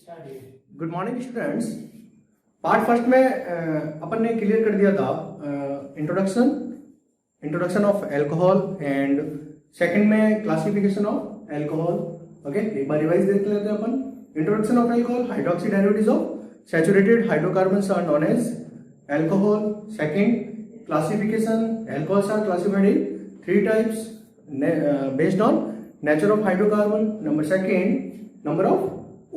Good morning students. Part first में अपन ने क्लियर कर दिया था introduction of alcohol and second में क्लासिफिकेशन ऑफ अल्कोहल। ओके, एक बार रिवाइज देख लेते हैं अपन। Introduction of alcohol, hydroxy derivatives of saturated hydrocarbons are known as alcohol. Second, classification, alcohols are classified in 3 types based on nature of hydrocarbon. Number second, number of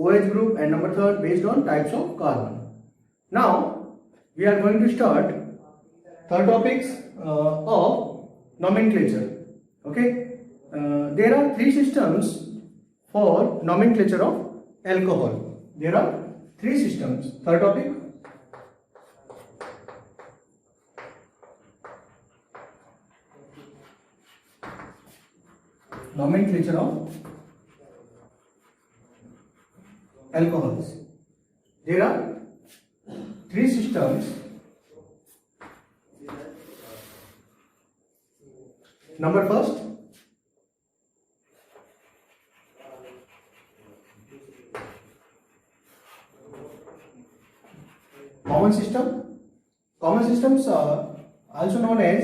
OH group, and number third based on types of carbon. Now we are going to start third topics of nomenclature. Okay, there are 3 systems for nomenclature of alcohol. There are 3 systems. Third topic, nomenclature of alcohols. There are 3 systems. Number first, common system. Common systems are also known as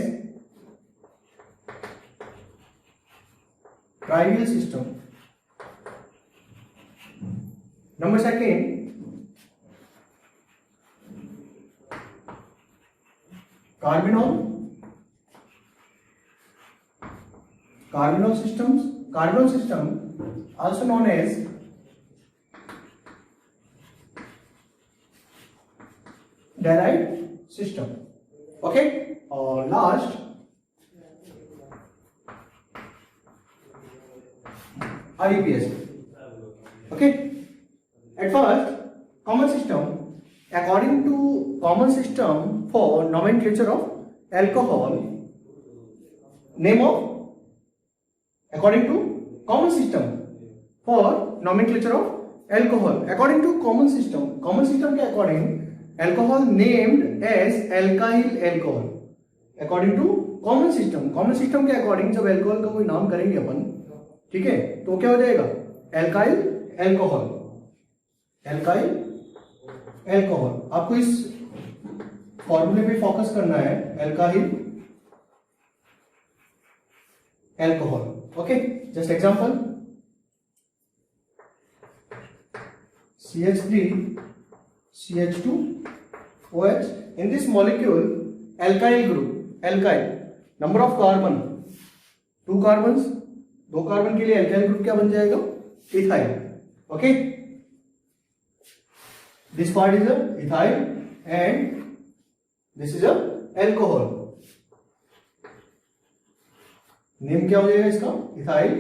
trivial system. Number second, carbonyl systems. Carbonyl system also known as derived system. Okay, or last, IUPAC. Okay, at first, common system. According to common system for nomenclature of alcohol, name of, according to common system for nomenclature of alcohol, according to common system के according, alcohol named as alkyl alcohol. According to common system के according जब alcohol का कोई नाम करेंगे अपन, ठीक है, तो क्या हो जाएगा? Alkyl alcohol. एल्काइल एल्कोहल, आपको इस फॉर्मूले पे फोकस करना है, alkyl alcohol. Okay, just example, CH3 CH2 OH. in this molecule, alkyl group, alkyl, number of carbon 2 carbons, 2 carbon के लिए अल्काइल ग्रुप क्या बन जाएगा? Ethyl. Okay, this part is a ethyl and this is a alcohol. Name क्या हो जाएगा इसका? Ethyl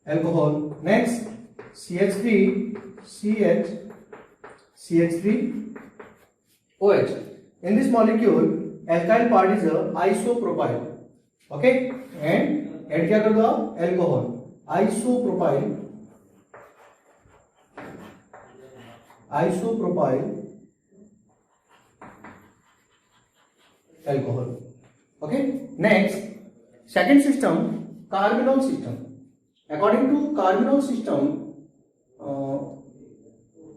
alcohol. Next, CH3 CH CH3 OH. in this molecule, alkyl part is a isopropyl. Okay, and add क्या कर दो आप? Alcohol, isopropyl alcohol. Okay, next, second system, carbinol system. According to carbinol system,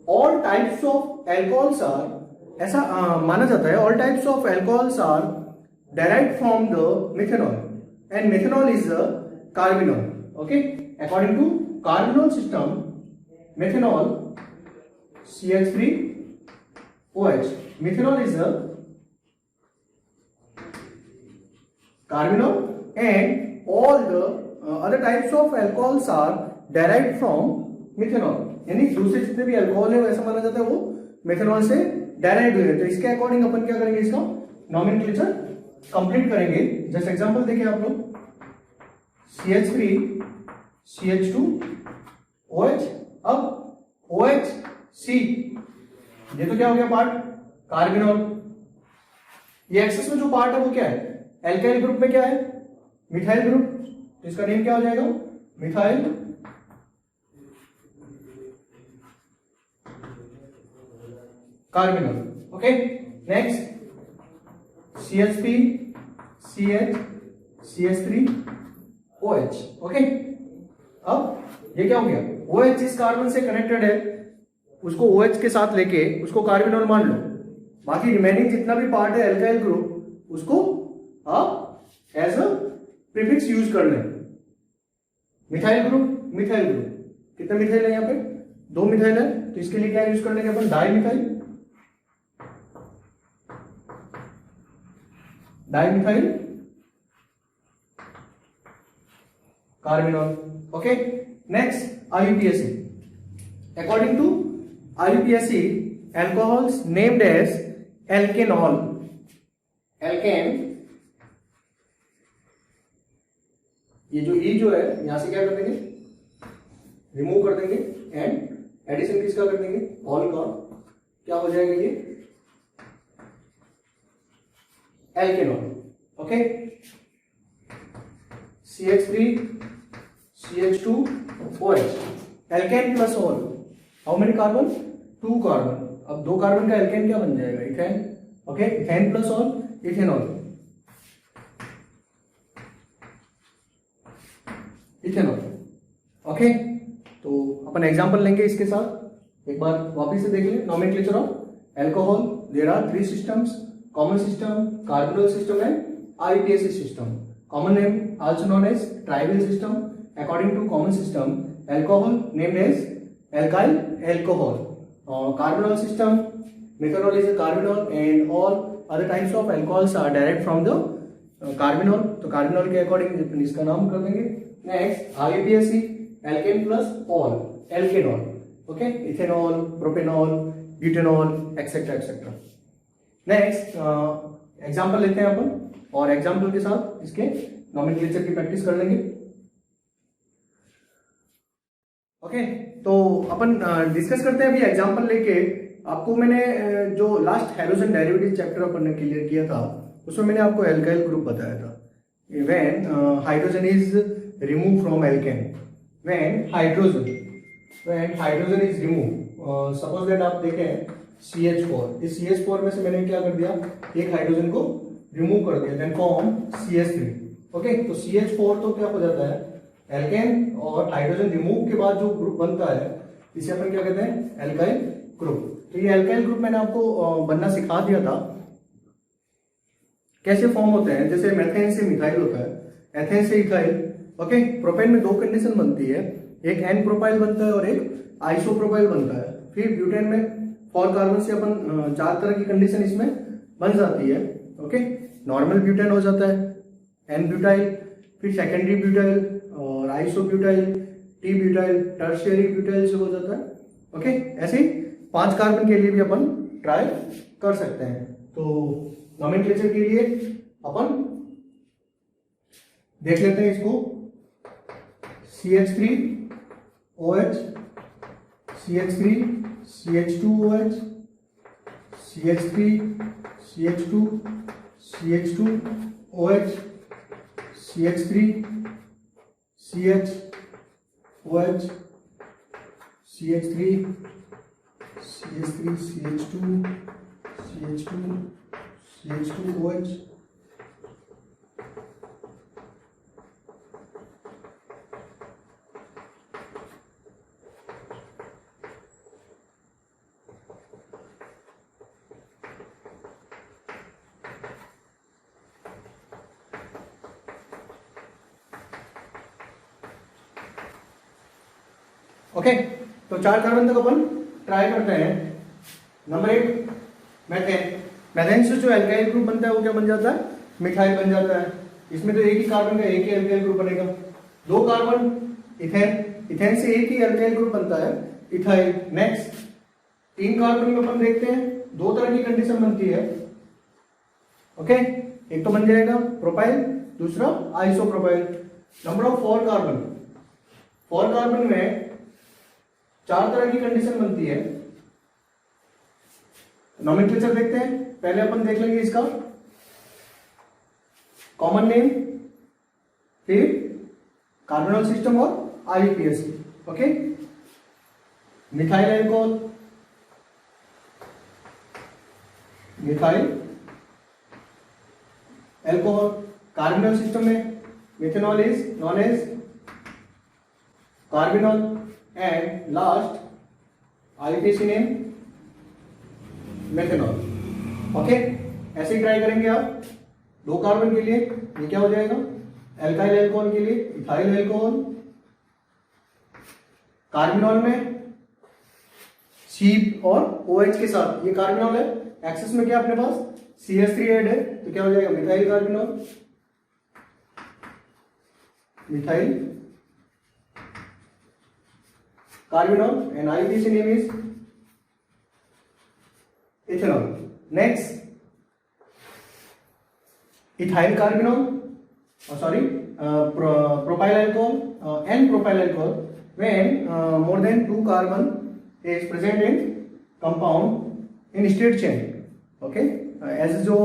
all types of alcohols are, ऐसा माना जाता है, all types of alcohols are derived from the methanol, and methanol is a carbonyl. Okay, according to carbonyl system, methanol CH3 OH, methanol is a carbonyl, and all the other types of alcohols are derived from methanol. यानी दूसरे जितने भी alcohol है वैसा माना जाता है वो मेथनॉल से डायरेक्ट हुए. तो इसके अकॉर्डिंग अपन क्या करेंगे? इसका नॉमेनक्लेचर कंप्लीट करेंगे. जस्ट एग्जांपल देखिए आप लोग, CH3 CH2 OH. अब OH C, ये तो क्या हो गया पार्ट? कार्बोनल. ये एक्सेस में जो पार्ट है वो क्या है? एल्काइल ग्रुप में क्या है? Methyl group. तो इसका नेम क्या हो जाएगा? Methyl कार्बोनल. Okay, next, CH3 CH CH3 OH. Okay, अब ये क्या हो गया? OH जिस कार्बन से कनेक्टेड है उसको OH के साथ लेके उसको कार्बिनॉल मान लो, बाकी रिमेनिंग जितना भी पार्ट है एल्काइल ग्रुप उसको आप एज अ प्रीफिक्स यूज कर लें। मिथाइल ग्रुप, मिथाइल ग्रुप कितने मिथाइल है यहाँ पे, 2 मिथाइल है, तो इसके लिए क्या यूज कर लेंगे अपन, di methyl, di methyl carbinol. Okay, next IUPAC। According to IUPAC, alcohols named as alkanol, alkan, ये जो E जो है यहां से क्या कर देंगे, रिमूव कर देंगे, एंड एडिशन किसका कर देंगे, ऑल का, क्या हो जाएगा ये alkanol. Okay, CH3 CH2 OH, alkane plus ol, how many carbon, 2 carbon. अब 2 कार्बन का एल्केन क्या बन जाएगा, ethane. Okay, ethane plus ol ethanol, ethanol. Okay, तो अपन एग्जांपल लेंगे इसके साथ, एक बार वापस से देख लें। Nomenclature of alcohol, there are 3 systems, common system, carbinol system and IUPAC system. Common name also known as tribal system. According to common system, alcohol named as alkyl alcohol. Carbonyl system, methanol is a carbonyl, and all other types of alcohols are derived from the carbonyl. तो carbonyl के according इसका नाम कर देंगे। Next IUPAC, alkane plus all, alkanol. Okay, ethanol, propanol, butanol, etc. etc. Next example लेते हैं अपन, और example के साथ इसके नोमेनक्लेचर की प्रैक्टिस कर लेंगे। ओके, तो अपन डिस्कस करते हैं अभी एग्जाम्पल लेके। आपको मैंने जो लास्ट हाइड्रोजन डेरिवेटिव चैप्टर अपन ने क्लियर किया था उसमें मैंने आपको एल्काइल ग्रुप बताया था। When hydrogen is remove from alkane, when hydrogen is remove, suppose that आप देखें CH4, इस CH4 में से मैंने क्या कर दिया, एक हाइड्रोजन को रिमूव कर दिया, देन फॉर्म CH3। ओके, तो CH4 तो क्या हो जाता है एल्केन, और हाइड्रोजन रिमूव के बाद जो ग्रुप बनता है इसे अपन क्या कहते हैं, एल्काइल ग्रुप। तो ये एल्काइल ग्रुप मैंने आपको बनना सिखा दिया था, कैसे फॉर्म होते हैं। जैसे मेथेन से मिथाइल होता है, एथेन से इथाइल। ओके, प्रोपेन में 2 कंडीशन बनती है, एक एन प्रोपाइल बनता है और एक आइसोप्रोपाइल बनता है। फिर ब्यूटेन में 4 कार्बन से अपन 4 तरह की कंडीशन इसमें बन जाती है। ओके, नॉर्मल ब्यूटेन हो जाता है, एन ब्यूटाइल, फिर सेकेंडरी ब्यूटाइल और isobutyl, T butyl, tertiary butyl से हो जाता है। ओके, ऐसे 5 कार्बन के लिए भी अपन ट्राई कर सकते हैं। तो नोमेनक्लेचर के लिए अपन देख लेते हैं इसको, CH3 OH, CH3 CH2OH, CH3 CH2 CH2OH, CH3 CHOH, CH3 CH2 CH2OH। Okay, तो 4 कार्बन तक अपन ट्राई करते हैं। नंबर 1 मेथेन, मेथेन से जो एल्काइल ग्रुप बनता है वो क्या बन जाता है, मिथाइल बन जाता है। इसमें तो एक ही कार्बन का एक ही एल्काइल ग्रुप बनेगा। 2 कार्बन इथेन, इथेन से एक ही एल्काइल ग्रुप बनता है, इथाइल। नेक्स्ट 3 कार्बन में अपन देखते हैं 2 तरह की कंडीशन बनती है। ओके, एक तो बन जाएगा प्रोपाइल, दूसरा isopropyl. Number of 4 carbon, 4 carbon में 4 तरह की कंडीशन बनती है। नोमेनक्लेचर देखते हैं, पहले अपन देख लेंगे इसका कॉमन नेम, फिर कार्बोनल सिस्टम और IUPAC। ओके, methyl alcohol, methyl alcohol. Carbinol system में methanol is known as carbinol, and last IUPAC name methanol. Okay, ऐसे ही ट्राई करेंगे आप 2 कार्बन के लिए। ये क्या हो जाएगा, एल्काइल अल्कोहल के लिए इथाइल अल्कोहल, कार्बिनॉल में C और OH के साथ, ये कार्बिनॉल है, एक्सेस में क्या अपने पास CH3 ऐड है, तो क्या हो जाएगा methyl carbinol, methyl carbinol, and IUPAC name is ethanol. Next ethyl carbinol, sorry, propyl alcohol and propyl alcohol when more than 2 carbon is present in compound in straight chain. Okay, ऐसे जो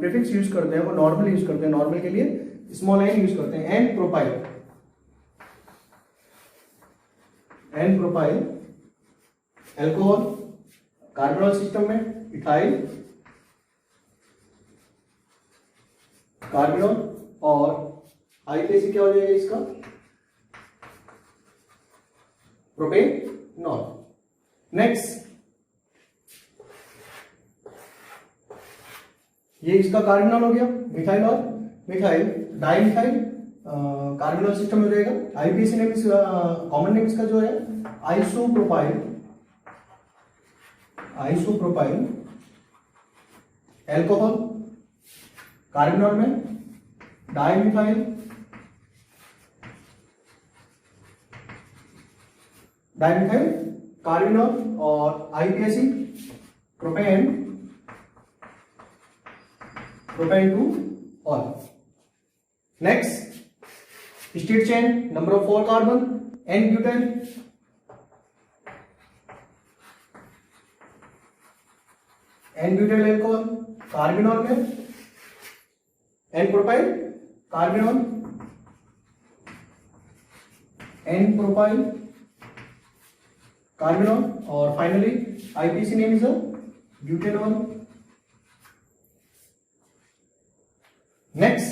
prefix use करते हैं वो normal use करते हैं, normal के लिए small n use करते हैं, एन प्रोपाइल अल्कोहल कार्बोनॉल सिस्टम में इथाइल कार्बिनॉल, और IUPAC क्या हो जाएगा इसका प्रोपेनॉल। नेक्स्ट ये इसका कार्बिनॉल हो गया, मिथाइल और methyl di methyl carbinol system हो जाएगा। IUPAC नेम इसका कॉमन नेम इसका जो है आइसोप्रोपाइल अल्कोहल, कार्बिनॉल में डाई मिथाइल कार्बिनॉल, और IUPAC propane two ol. Next straight chain, number of 4 carbon, n butane, alcohol, carbinol में n propyl carbinol, n propyl carbinol, और finally IUPAC name is butanol. Next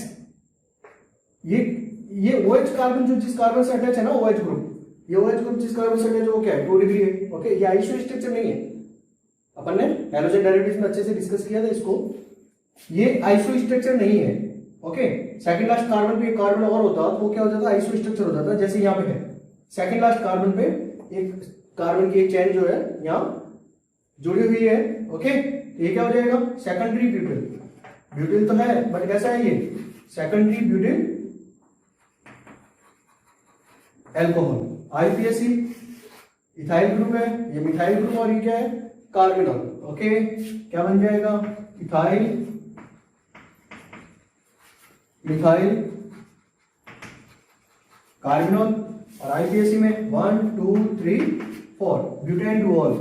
ये OH carbon जो जिस carbon से attach है ना, OH group, ये OH group जिस कार्बन से अटैच है वो क्या है 2 डिग्री है। ओके, ये आइसो स्ट्रक्चर नहीं है, अपन ने हैलोजन डेरिवेटिव्स में अच्छे से डिस्कस किया था इसको, ये आइसो स्ट्रक्चर नहीं है। ओके, सेकंड लास्ट कार्बन पे एक कार्बन और होता तो वो क्या हो जाता, आइसो स्ट्रक्चर हो जाता, जैसे यहाँ पे है सेकंड लास्ट कार्बन पे एक कार्बन की एक चेन जो है यहाँ जुड़ी हुई है। ओके, ये क्या हो जाएगा सेकेंडरी ब्यूटिल, ब्यूटिल तो है बट कैसा है ये secondary butyl alcohol. IUPAC ethyl group है, ये मिथाइल ग्रुप, और ये क्या है कार्बिनॉल। ओके, क्या बन जाएगा इथाइल मिथाइल कार्बिनॉल, और IUPAC में 1 2 3 4 butane two ol,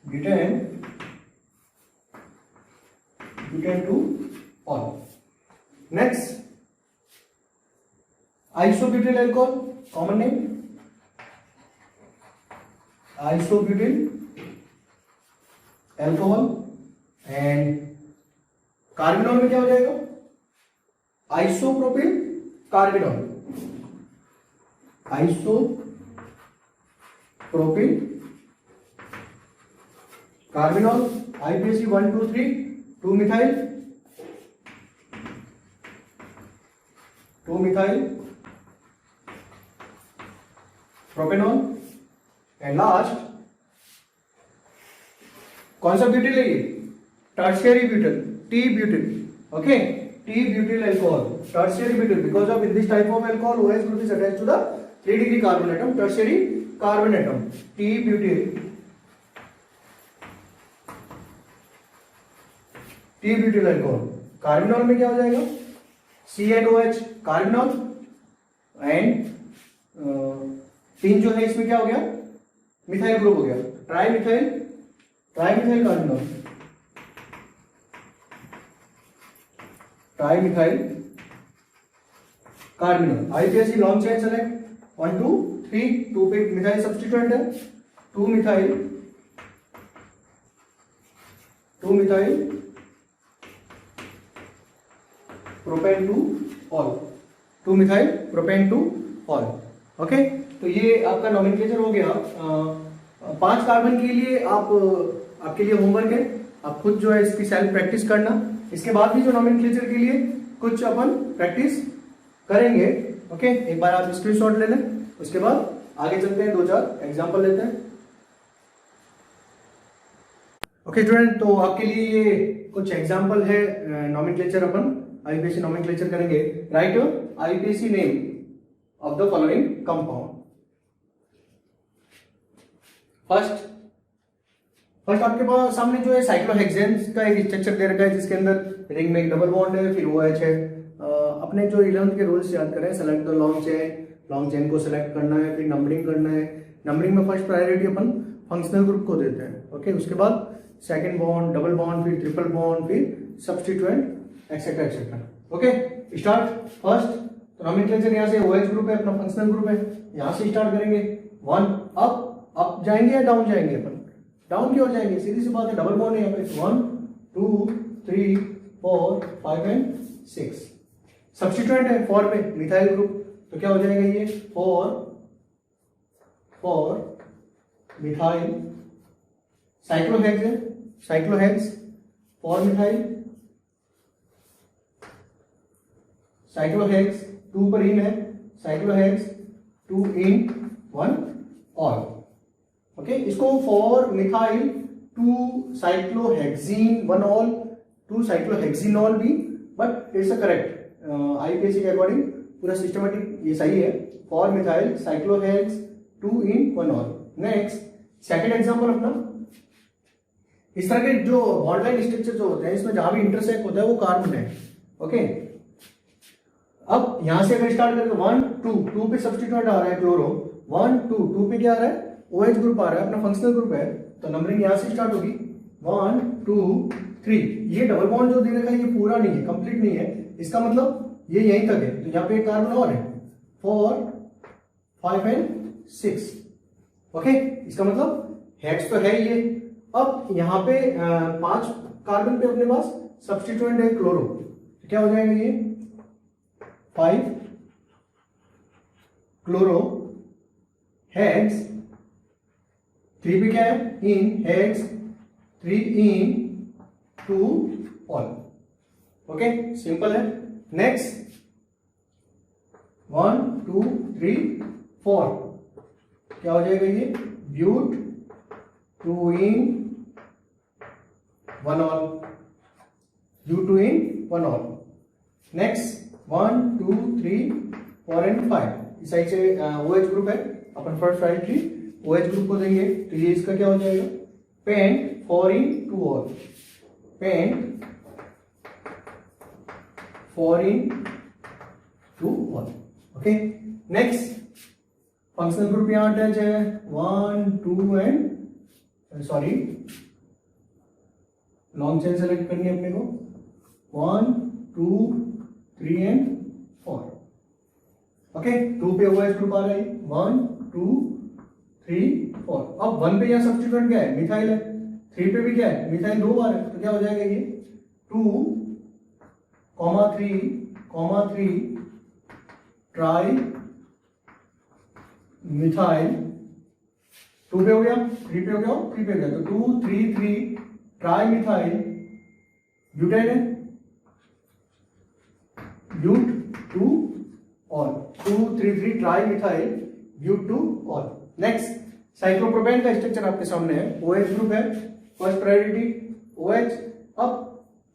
butane two ol. Next isobutyl alcohol, common name isobutyl alcohol, and carbinol में क्या हो जाएगा isopropyl carbinol, isopropyl carbinol, IUPAC 1 2 3 2 methyl propanol, and last कौन सा ब्यूटिल है ये tertiary butyl, T butyl. Okay, T butyl alcohol, tertiary butyl, because of in this type of alcohol OH group is attached to the 3 degree carbon atom, tertiary carbon atom, T butyl alcohol. Carbinol में क्या हो जाएगा CnOH carbinol, and 3 जो है इसमें क्या हो गया मिथाइल ग्रुप हो गया, tri methyl carbinol, IUPAC long chain select 1 2 3 2 पे मिथाइल सब्स्टिट्यूएंट है, 2 methyl propane two all, 2 methyl propane two all. Okay, तो ये आपका नॉमेनक्लेचर हो गया। 5 कार्बन के लिए आपके लिए होमवर्क है, आप खुद जो है इसकी सेल्फ प्रैक्टिस करना। इसके बाद भी जो नॉमेनक्लेचर के लिए कुछ अपन प्रैक्टिस करेंगे। ओके, एक बार आप स्क्रीनशॉट ले लें, उसके बाद आगे चलते हैं, 2-4 एग्जांपल लेते हैं। ओके स्टूडेंट, तो आपके लिए ये कुछ एग्जांपल है, नॉमेनक्लेचर अपन आईपीएसी नॉमेनक्लेचर करेंगे। Right IUPAC name of the following compound. First आपके पास सामने जो है साइक्लोहेक्सेन का एक स्ट्रक्चर दे रखा है, जिसके अंदर रिंग में एक डबल बॉन्ड है, फिर OH है। अपने जो 11th के रूल्स याद करें, सेलेक्ट द लॉन्ग चेन को सिलेक्ट करना है, फिर नंबरिंग करना है। नंबरिंग में फर्स्ट प्रायोरिटी अपन फंक्शनल ग्रुप को देते हैं। ओके, उसके बाद सेकंड बॉन्ड, डबल बॉन्ड, फिर ट्रिपल बॉन्ड, फिर substituent etcetera etcetera. Okay, start. First nomenclature यहाँ से OH ग्रुप है, अपना फंक्शनल ग्रुप है, यहाँ से स्टार्ट करेंगे। 1 अप जाएंगे या डाउन जाएंगे? अपन डाउन की ओर जाएंगे, सीधी सी बात है, डबल बॉन्ड है यहाँ पे। 1 2 3 4 5 एंड 6। सब्स्टिट्यूएंट है 4 पे, मिथाइल ग्रुप, तो क्या हो जाएगा ये 4 मिथाइल। साइक्लोहेक्स 4 मिथाइल, साइक्लोहेक्स 2 पर इन है, साइक्लोहेक्स 2 इन 1 ऑल। ओके, इसको 4 मिथाइल 2 साइक्लोहेक्सीन 1 ऑल, 2 साइक्लोहेक्सिनॉल भी, but it's a correct IUPAC के अकॉर्डिंग पूरा सिस्टमेटिक ये सही है। 4 methyl cyclohex 2 en 1 ol. Next second example अपना, इस तरह के जो बॉन्ड लाइन स्ट्रक्चर जो होते हैं, इसमें जहां भी इंटरसेक्ट होता है वो कार्बन है। ओके, अब यहां से अगर स्टार्ट करें तो 1 2 पे सब्स्टिट्यूएंट आ रहा है क्लोरो, 1 2 पे क्या आ रहा है? OH ग्रुप आ रहा है, अपना फंक्शनल ग्रुप है, तो नंबरिंग यहां से स्टार्ट होगी 1 2 3। ये डबल बॉन्ड जो दे रखा है ये पूरा नहीं है, कंप्लीट नहीं है, इसका मतलब ये यहीं तक है, तो यहाँ पे एक कार्बन और है 4 5 एंड 6। ओके, इसका मतलब हेक्स तो है ये। अब यहाँ पे 5 कार्बन पे अपने पास सब्स्टिट्यूएंट है क्लोरो, तो क्या हो जाएगा ये 5 क्लोरो हेक्स, 3 पे क्या है? En hex 3 en 2 ol. Okay, simple है। नेक्स्ट 1 2 3 4, क्या हो जाएगा ये? But 2 en 1 ol, but 2 en 1 ol. Next 1 2 3 4 and 5, इस साइड से OH ग्रुप है, अपन फर्स्ट प्रायोरिटी OH ग्रुप को देंगे, तो ये इसका क्या हो जाएगा? Pent 4 en 2 ol, pent 4 en 2 ol. Okay, next functional group यहां अटैच है 1 2 and sorry long chain select करनी है अपने को, 1 2 3 एंड 4। ओके, 2 पे OH ग्रुप आ रहा है, 1 2 3 4। अब 1 पे यहां सब्स्टिट्यूएंट क्या है? मिथाइल है, 3 पे भी क्या है? मिथाइल 2 बार है, तो क्या हो जाएगा ये 2 3 ट्राई मिथाइल। 2 पे हो गया, 3 पे हो गया, 3 पे हो गया, तो 2 3 3 ट्राई मिथाइल ब्यूटेन है, but 2 ol, 2 3 3 tri methyl but 2 ol. Next cyclopropane का स्ट्रक्चर आपके सामने है, OH ग्रुप है, फर्स्ट प्रायोरिटी OH। अब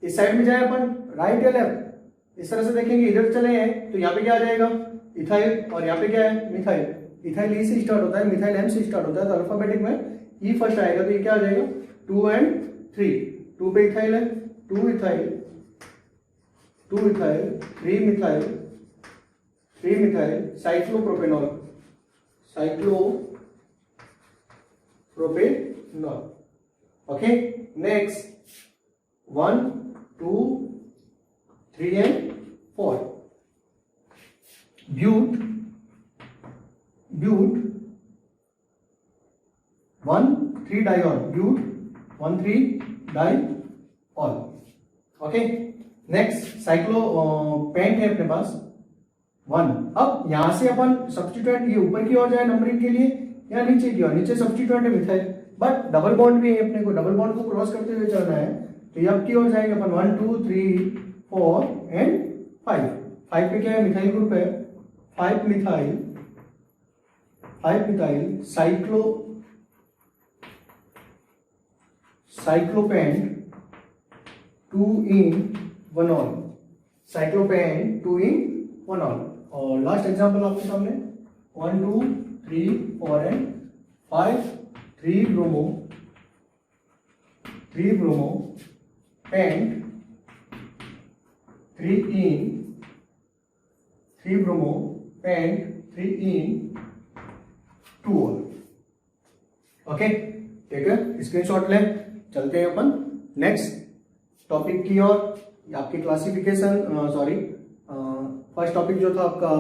इस साइड में जाए अपन, राइट या लेफ्ट, इस तरह से देखेंगे, इधर चले हैं तो यहाँ पे क्या आ जाएगा? इथाइल, और यहाँ पे क्या है? मिथाइल। इथाइल ई से स्टार्ट होता है, मिथाइल एम से स्टार्ट होता है, तो अल्फाबेटिक में ई फर्स्ट आएगा, तो ये क्या आ जाएगा? 2 एंड 3। 2 पे इथाइल है, 2 ethyl 3 methyl, 3 methyl cyclopropanol, okay. Next 1 2 3 and 4, but 1 3 diol, but 1 3 diol. Okay, next cyclo pent है अपने पास, 1। अब यहां से अपन सब्स्टिट्यूएंट ये ऊपर की ओर जाए नंबरिंग के लिए या नीचे की ओर, नीचे सब्स्टिट्यूएंट है मिथाइल, बट डबल बॉन्ड भी है, अपने को डबल बॉन्ड को क्रॉस करते हुए चलना है, तो ये अब की ओर जाएंगे अपन 1 2 3 4 एंड 5। 5 पे क्या है, मिथाइल ग्रुप है, 5 methyl cyclopent 2 in 1 ol, cyclopent 2 in 1 ol. और लास्ट एग्जांपल आपके सामने 1 2 3 4 and 5 3 bromo pent 3 in 3 bromo pent 3 in 2 ol. Okay, ठीक है, स्क्रीनशॉट लें, चलते हैं अपन नेक्स्ट टॉपिक की ओर। आपकी क्लासिफिकेशन फर्स्ट टॉपिक जो था आपका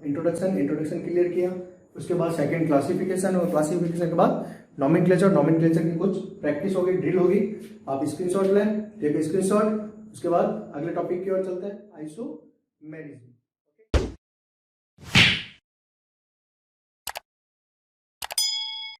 इंट्रोडक्शन क्लियर किया, उसके बाद सेकंड क्लासिफिकेशन, और क्लासिफिकेशन के बाद नॉमेनक्लेचर की कुछ प्रैक्टिस होगी, ड्रिल होगी। आप स्क्रीनशॉट लें, टेक स्क्रीनशॉट, उसके बाद अगले टॉपिक की ओर चलते हैं, आइसोमेरिज्म।